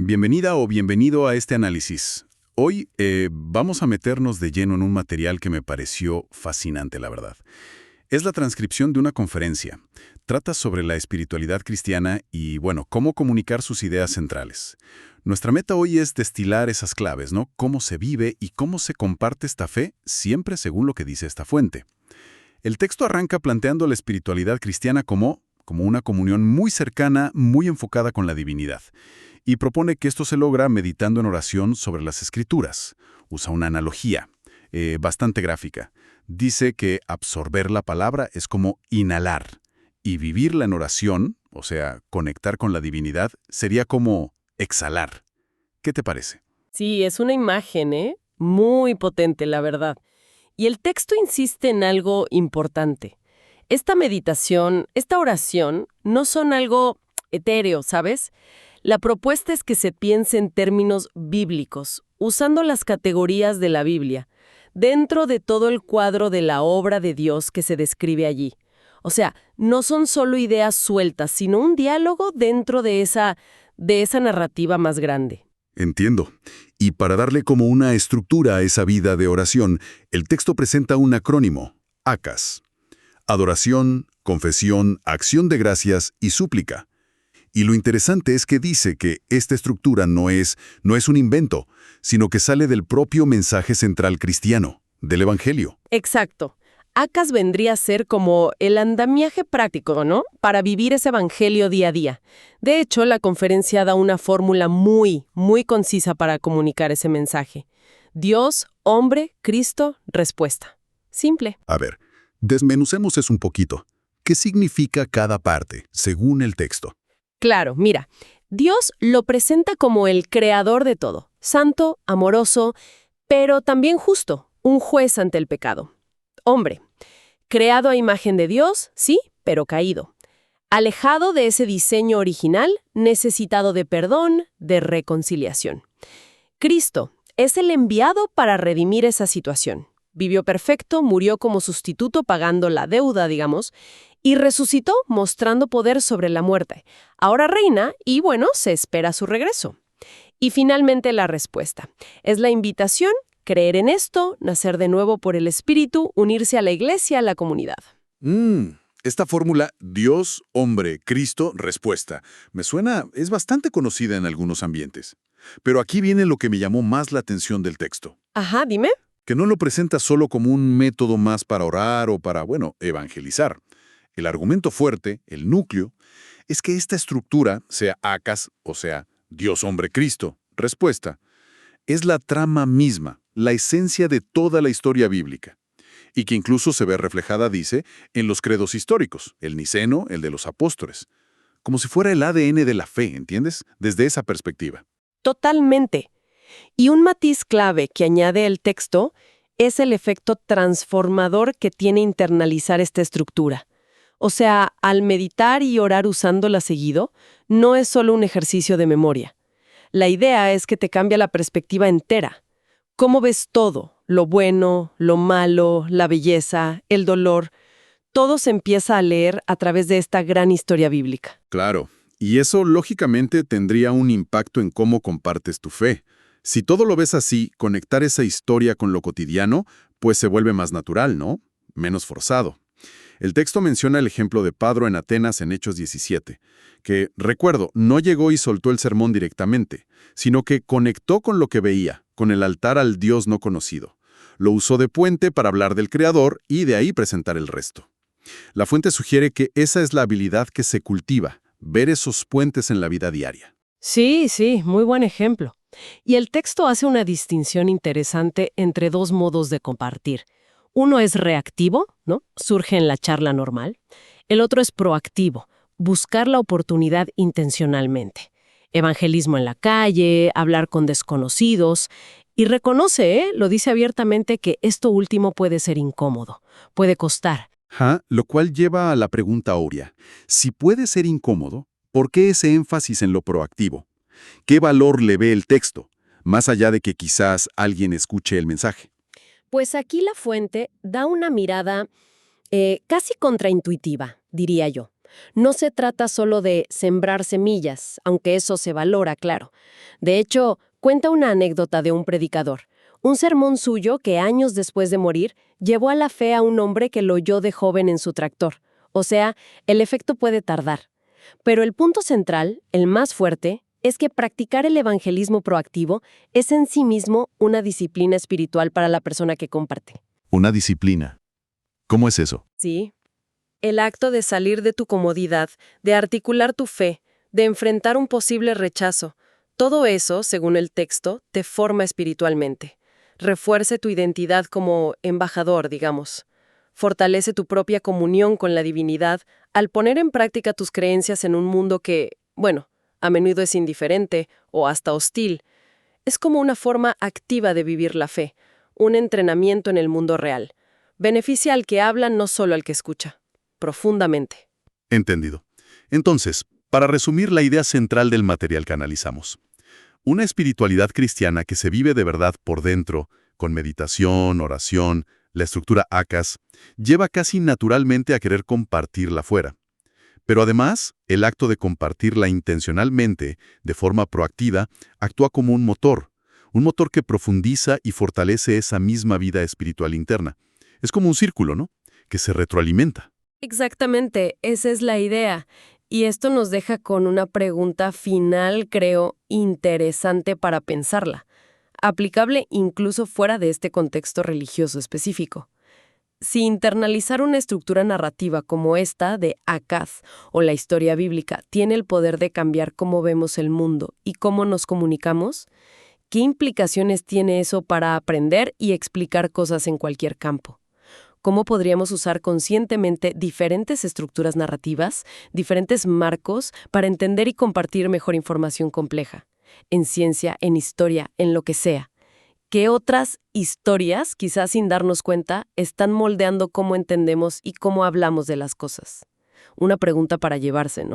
Bienvenida o bienvenido a este análisis. Hoy vamos a meternos de lleno en un material que me pareció fascinante, la verdad. Es la transcripción de una conferencia. Trata sobre la espiritualidad cristiana y, bueno, cómo comunicar sus ideas centrales. Nuestra meta hoy es destilar esas claves, ¿no? Cómo se vive y cómo se comparte esta fe, siempre según lo que dice esta fuente. El texto arranca planteando la espiritualidad cristiana como una comunión muy cercana, muy enfocada con la divinidad. Y propone que esto se logra meditando en oración sobre las Escrituras. Usa una analogía bastante gráfica. Dice que absorber la palabra es como inhalar, y vivirla en oración, o sea, conectar con la divinidad, sería como exhalar. ¿Qué te parece? Sí, es una imagen, muy potente, la verdad. Y el texto insiste en algo importante. Esta meditación, esta oración, no son algo etéreo, ¿sabes? La propuesta es que se piense en términos bíblicos, usando las categorías de la Biblia, dentro de todo el cuadro de la obra de Dios que se describe allí. O sea, no son solo ideas sueltas, sino un diálogo dentro de esa narrativa más grande. Entiendo. Y para darle como una estructura a esa vida de oración, el texto presenta un acrónimo, ACAS. Adoración, confesión, acción de gracias y súplica. Y lo interesante es que dice que esta estructura no es un invento, sino que sale del propio mensaje central cristiano, del Evangelio. Exacto. ACAS vendría a ser como el andamiaje práctico, ¿no? Para vivir ese evangelio día a día. De hecho, la conferencia da una fórmula muy, muy concisa para comunicar ese mensaje. Dios, hombre, Cristo, respuesta. Simple. A ver, desmenucemos eso un poquito. ¿Qué significa cada parte, según el texto? Claro, mira, Dios lo presenta como el creador de todo, santo, amoroso, pero también justo, un juez ante el pecado. Hombre, creado a imagen de Dios, sí, pero caído. Alejado de ese diseño original, necesitado de perdón, de reconciliación. Cristo es el enviado para redimir esa situación. Vivió perfecto, murió como sustituto pagando la deuda, digamos, y resucitó mostrando poder sobre la muerte. Ahora reina y, bueno, se espera su regreso. Y finalmente la respuesta. Es la invitación, creer en esto, nacer de nuevo por el Espíritu, unirse a la Iglesia, a la comunidad. Esta fórmula Dios, hombre, Cristo, respuesta. Me suena, es bastante conocida en algunos ambientes. Pero aquí viene lo que me llamó más la atención del texto. Ajá, dime. Que no lo presenta solo como un método más para orar o para, evangelizar. El argumento fuerte, el núcleo, es que esta estructura, sea ACAS, o sea, Dios, hombre, Cristo, respuesta, es la trama misma, la esencia de toda la historia bíblica, y que incluso se ve reflejada, dice, en los credos históricos, el niceno, el de los apóstoles, como si fuera el ADN de la fe, ¿entiendes? Desde esa perspectiva. Totalmente. Y un matiz clave que añade el texto es el efecto transformador que tiene internalizar esta estructura. O sea, al meditar y orar usándola seguido, no es solo un ejercicio de memoria. La idea es que te cambia la perspectiva entera. ¿Cómo ves todo? Lo bueno, lo malo, la belleza, el dolor. Todo se empieza a leer a través de esta gran historia bíblica. Claro, y eso lógicamente tendría un impacto en cómo compartes tu fe. Si todo lo ves así, conectar esa historia con lo cotidiano, pues se vuelve más natural, ¿no? Menos forzado. El texto menciona el ejemplo de Pedro en Atenas en Hechos 17, que, recuerdo, no llegó y soltó el sermón directamente, sino que conectó con lo que veía, con el altar al Dios no conocido. Lo usó de puente para hablar del Creador y de ahí presentar el resto. La fuente sugiere que esa es la habilidad que se cultiva, ver esos puentes en la vida diaria. Sí, muy buen ejemplo. Y el texto hace una distinción interesante entre dos modos de compartir. Uno es reactivo, ¿no? Surge en la charla normal. El otro es proactivo, buscar la oportunidad intencionalmente. Evangelismo en la calle, hablar con desconocidos. Y reconoce, lo dice abiertamente, que esto último puede ser incómodo, puede costar. Lo cual lleva a la pregunta obvia. Si puede ser incómodo, ¿por qué ese énfasis en lo proactivo? ¿Qué valor le ve el texto, más allá de que quizás alguien escuche el mensaje? Pues aquí la fuente da una mirada casi contraintuitiva, diría yo. No se trata solo de sembrar semillas, aunque eso se valora, claro. De hecho, cuenta una anécdota de un predicador. Un sermón suyo que años después de morir llevó a la fe a un hombre que lo oyó de joven en su tractor. O sea, el efecto puede tardar. Pero el punto central, el más fuerte, es que practicar el evangelismo proactivo es en sí mismo una disciplina espiritual para la persona que comparte. Una disciplina. ¿Cómo es eso? Sí. El acto de salir de tu comodidad, de articular tu fe, de enfrentar un posible rechazo, todo eso, según el texto, te forma espiritualmente. Refuerce tu identidad como embajador, digamos. Fortalece tu propia comunión con la divinidad al poner en práctica tus creencias en un mundo que, bueno, a menudo es indiferente o hasta hostil. Es como una forma activa de vivir la fe, un entrenamiento en el mundo real. Beneficia al que habla, no solo al que escucha. Profundamente. Entendido. Entonces, para resumir la idea central del material que analizamos, una espiritualidad cristiana que se vive de verdad por dentro, con meditación, oración, la estructura ACAS, lleva casi naturalmente a querer compartirla fuera. Pero además, el acto de compartirla intencionalmente, de forma proactiva, actúa como un motor que profundiza y fortalece esa misma vida espiritual interna. Es como un círculo, ¿no?, que se retroalimenta. Exactamente, esa es la idea. Y esto nos deja con una pregunta final, creo, interesante para pensarla, aplicable incluso fuera de este contexto religioso específico. Si internalizar una estructura narrativa como esta de Acaz o la historia bíblica tiene el poder de cambiar cómo vemos el mundo y cómo nos comunicamos, ¿qué implicaciones tiene eso para aprender y explicar cosas en cualquier campo? ¿Cómo podríamos usar conscientemente diferentes estructuras narrativas, diferentes marcos, para entender y compartir mejor información compleja? En ciencia, en historia, en lo que sea. ¿Qué otras historias, quizás sin darnos cuenta, están moldeando cómo entendemos y cómo hablamos de las cosas? Una pregunta para llevarse, ¿no?